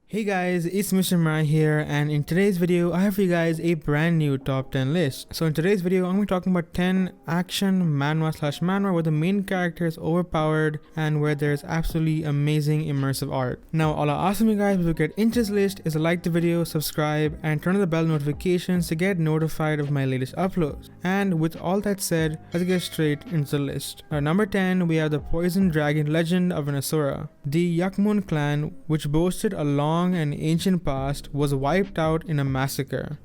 Hey guys, it's Mr. Miraie here, and in today's video I have for you guys a brand new top 10 list. So in today's video I'm going to be talking about 10 action manhwa where the main character is overpowered and where there's absolutely amazing immersive art. Now all I ask from you guys to get into this list is to like the video, subscribe, and turn on the bell notifications to get notified of my latest uploads. And with all that said, let's get straight into the list. Now number 10, we have the Poison Dragon Legend of an Asura. The Yakmun clan, which boasted a long and ancient past, was wiped out in a massacre.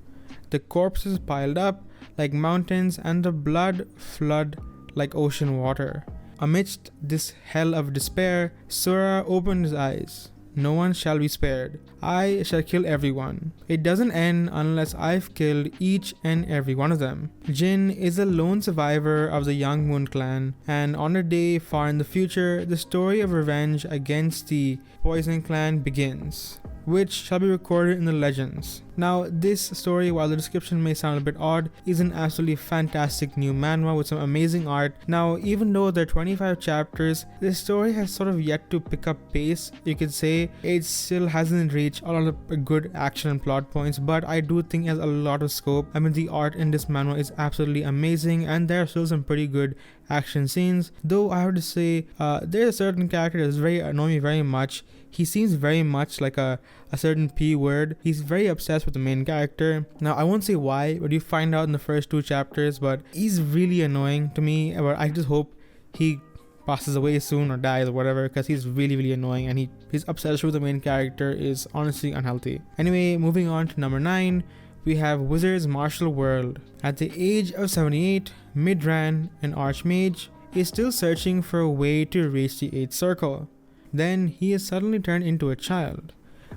The corpses piled up like mountains and the blood flood like ocean water. Amidst this hell of despair, Sura opened his eyes. No one shall be spared. I shall kill everyone. It doesn't end unless I've killed each and every one of them. Jin is a lone survivor of the Young Moon clan, and on a day far in the future, the story of revenge against the Poison clan begins, which shall be recorded in the legends. Now, this story, while the description may sound a bit odd, is an absolutely fantastic new manhwa with some amazing art. Now, even though there are 25 chapters, this story has sort of yet to pick up pace. You could say it still hasn't reached a lot of good action and plot points, but I do think it has a lot of scope. I mean, the art in this manhwa is absolutely amazing, and there are still some pretty good action scenes. Though I have to say, there's a certain character that's very annoying me very much. He seems very much like a certain P word. He's very obsessed with the main character. Now, I won't say why, but you find out in the first 2 chapters, but he's really annoying to me. But I just hope he passes away soon or dies or whatever, because he's really annoying, and his obsession with the main character is honestly unhealthy. Anyway, moving on to number 9, we have Wizard's Martial World. At the age of 78, Midran, an archmage, is still searching for a way to reach the 8th circle. Then he is suddenly turned into a child.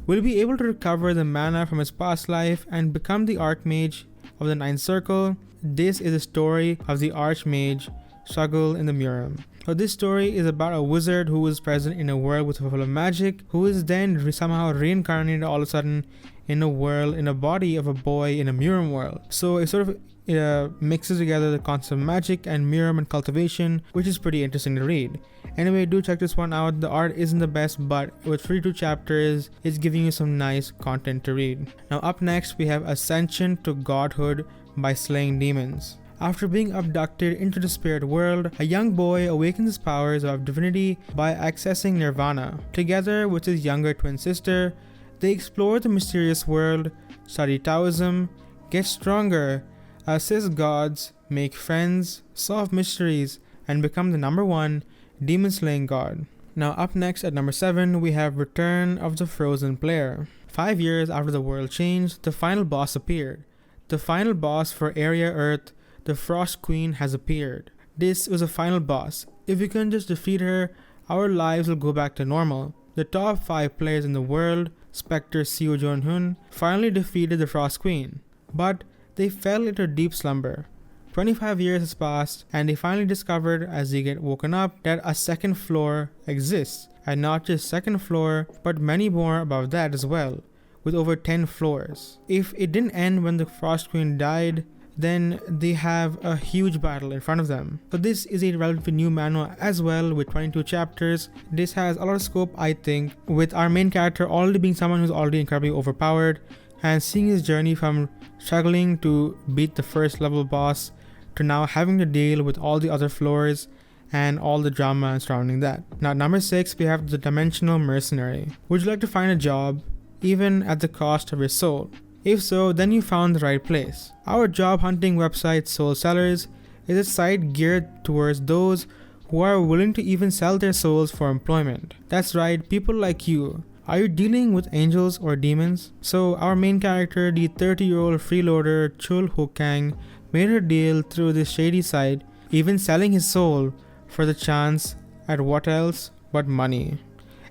Will he be able to recover the mana from his past life and become the Archmage of the 9th Circle? This is a story of the Archmage struggle in the Miraie. So this story is about a wizard who was present in a world with full of magic, who is then somehow reincarnated all of a sudden in a body of a boy in a Miraie world. So it sort of mixes together the concept of magic and Miraie and cultivation, which is pretty interesting to read. Anyway, do check this one out. The art isn't the best, but with 32 chapters, it's giving you some nice content to read. Now up next, we have Ascension to Godhood by Slaying Demons. After being abducted into the spirit world, a young boy awakens his powers of divinity by accessing nirvana. Together with his younger twin sister, they explore the mysterious world, study Taoism, get stronger, assist gods, make friends, solve mysteries, and become the number 1 demon-slaying god. Now up next at number 7, we have Return of the Frozen Player. 5 years after the world changed, the final boss appeared. The final boss for Area Earth, the Frost Queen, has appeared. This was a final boss. If we can just defeat her, our lives will go back to normal. The top 5 players in the world, Spectre Seo Joon-hun, finally defeated the Frost Queen. But they fell into deep slumber. 25 years has passed, and they finally discovered as they get woken up that a second floor exists. And not just second floor, but many more above that as well, with over 10 floors. If it didn't end when the Frost Queen died, then they have a huge battle in front of them. So this is a relatively new manhwa as well, with 22 chapters. This has a lot of scope, I think, with our main character already being someone who's already incredibly overpowered, and seeing his journey from struggling to beat the first level boss to now having to deal with all the other floors and all the drama surrounding that. Now number 6, we have the Dimensional Mercenary. Would you like to find a job, even at the cost of your soul? If so, then you found the right place. Our job hunting website Soul Sellers is a site geared towards those who are willing to even sell their souls for employment. That's right, people like you. Are you dealing with angels or demons? So our main character, the 30-year-old freeloader Chul Hokang, made her deal through this shady site, even selling his soul for the chance at what else but money.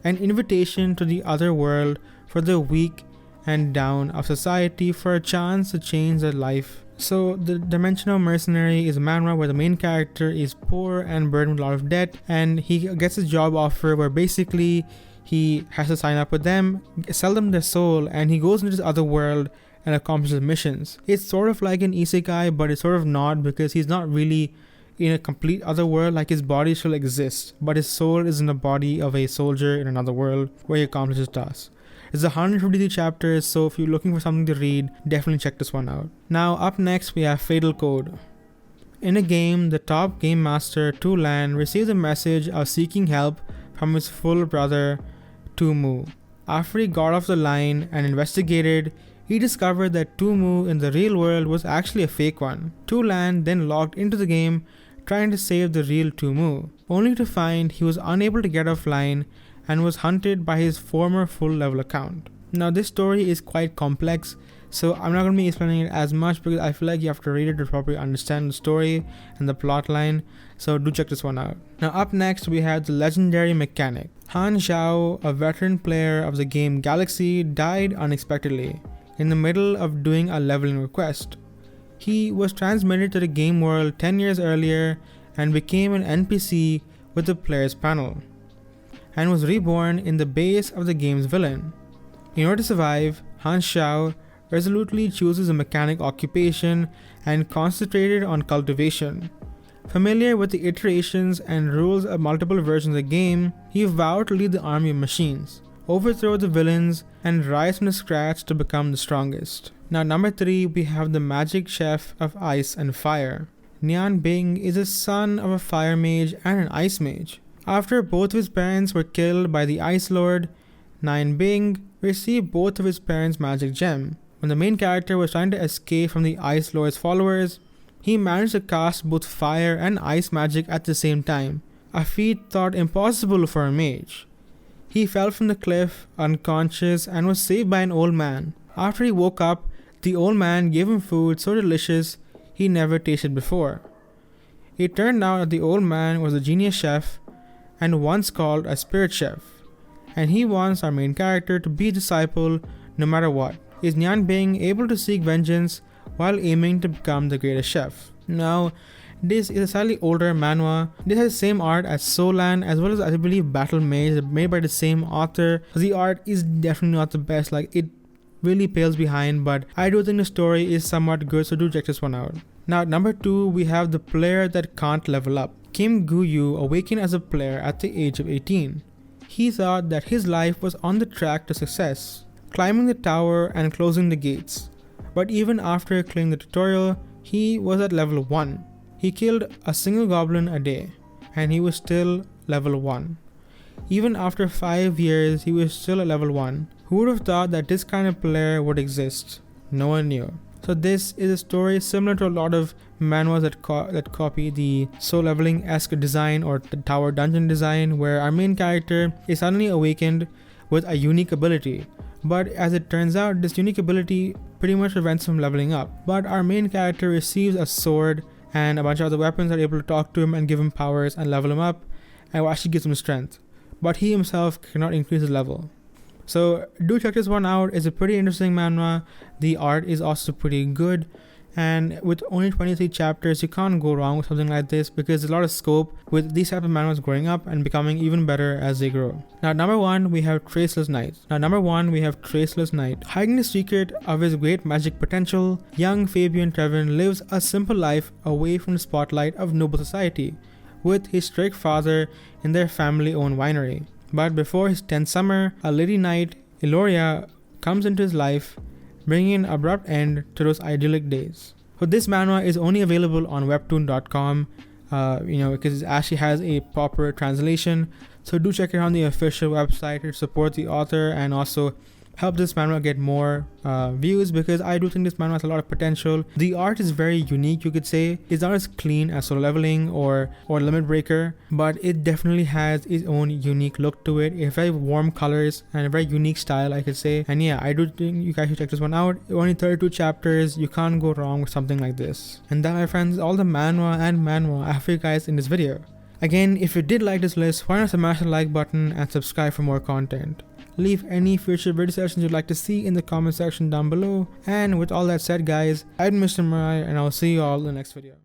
An invitation to the other world for the weak and down of society for a chance to change their life. So the Dimensional Mercenary is a manhwa where the main character is poor and burdened with a lot of debt, and he gets a job offer where basically he has to sign up with them, sell them their soul, and he goes into this other world and accomplishes missions. It's sort of like an isekai, but it's sort of not, because he's not really in a complete other world. Like, his body still exists, but his soul is in the body of a soldier in another world where he accomplishes tasks. There's 153 chapters, so if you're looking for something to read, definitely check this one out. Now up next we have Fatal Code. In a game, the top game master, Tu Lan, receives a message of seeking help from his full brother, Tu Mu. After he got off the line and investigated, he discovered that Tu Mu in the real world was actually a fake one. Tu Lan then logged into the game trying to save the real Tu Mu, only to find he was unable to get offline and was hunted by his former full level account. Now this story is quite complex, so I'm not going to be explaining it as much because I feel like you have to read it to properly understand the story and the plot line, so do check this one out. Now up next we have the legendary mechanic. Han Zhao, a veteran player of the game Galaxy, died unexpectedly in the middle of doing a leveling request. He was transmitted to the game world 10 years earlier and became an NPC with the player's panel, and was reborn in the base of the game's villain. In order to survive, Han Zhao resolutely chooses a mechanic occupation and concentrated on cultivation. Familiar with the iterations and rules of multiple versions of the game, he vowed to lead the army of machines, overthrow the villains, and rise from the scratch to become the strongest. Now number 3, we have the magic chef of ice and fire. Nian Bing is the son of a fire mage and an ice mage. After both of his parents were killed by the Ice Lord, Nian Bing received both of his parents' magic gem. When the main character was trying to escape from the Ice Lord's followers, he managed to cast both fire and ice magic at the same time, a feat thought impossible for a mage. He fell from the cliff, unconscious, and was saved by an old man. After he woke up, the old man gave him food so delicious he never tasted before. It turned out that the old man was a genius chef and once called a spirit chef, and he wants our main character to be a disciple no matter what. Is Nian Bing able to seek vengeance while aiming to become the greatest chef? Now, this is a slightly older manhwa. This has the same art as Solan, as well as I believe Battle Maze, made by the same author. The art is definitely not the best, like it really pales behind, but I do think the story is somewhat good, so do check this one out. Now at number 2, we have the player that can't level up. Kim Gu-yu awakened as a player at the age of 18. He thought that his life was on the track to success, climbing the tower and closing the gates. But even after clearing the tutorial, he was at level 1. He killed a single goblin a day, and he was still level 1. Even after 5 years, he was still at level 1. Who would have thought that this kind of player would exist? No one knew. So this is a story similar to a lot of manhwas that copy the soul leveling-esque design or the tower dungeon design, where our main character is suddenly awakened with a unique ability. But as it turns out, this unique ability pretty much prevents him leveling up. But our main character receives a sword and a bunch of other weapons that are able to talk to him and give him powers and level him up, and actually gives him strength. But he himself cannot increase his level. So do check this one out. It's a pretty interesting manhwa. The art is also pretty good, and with only 23 chapters, you can't go wrong with something like this because there's a lot of scope with these type of manhwas growing up and becoming even better as they grow. Now number 1, we have Traceless Knight. Hiding the secret of his great magic potential, young Fabian Trevin lives a simple life away from the spotlight of noble society with his strict father in their family-owned winery. But before his 10th summer, a lady knight, Eloria, comes into his life, bringing an abrupt end to those idyllic days. So this manhwa is only available on webtoon.com, because it actually has a proper translation. So do check it out on the official website to support the author and also help this manhwa get more views, because I do think this manhwa has a lot of potential. The art is very unique, you could say. It's not as clean as Solo Leveling or Limit Breaker, but it definitely has its own unique look to it. It's very warm colors and a very unique style, I could say. And yeah, I do think you guys should check this one out. Only 32 chapters, you can't go wrong with something like this. And that, my friends, is all the manhwa I have for you guys in this video. Again, if you did like this list, why not smash the like button and subscribe for more content. Leave any future video sessions you'd like to see in the comment section down below. And with all that said, guys, I'm Mr. Miraie, and I'll see you all in the next video.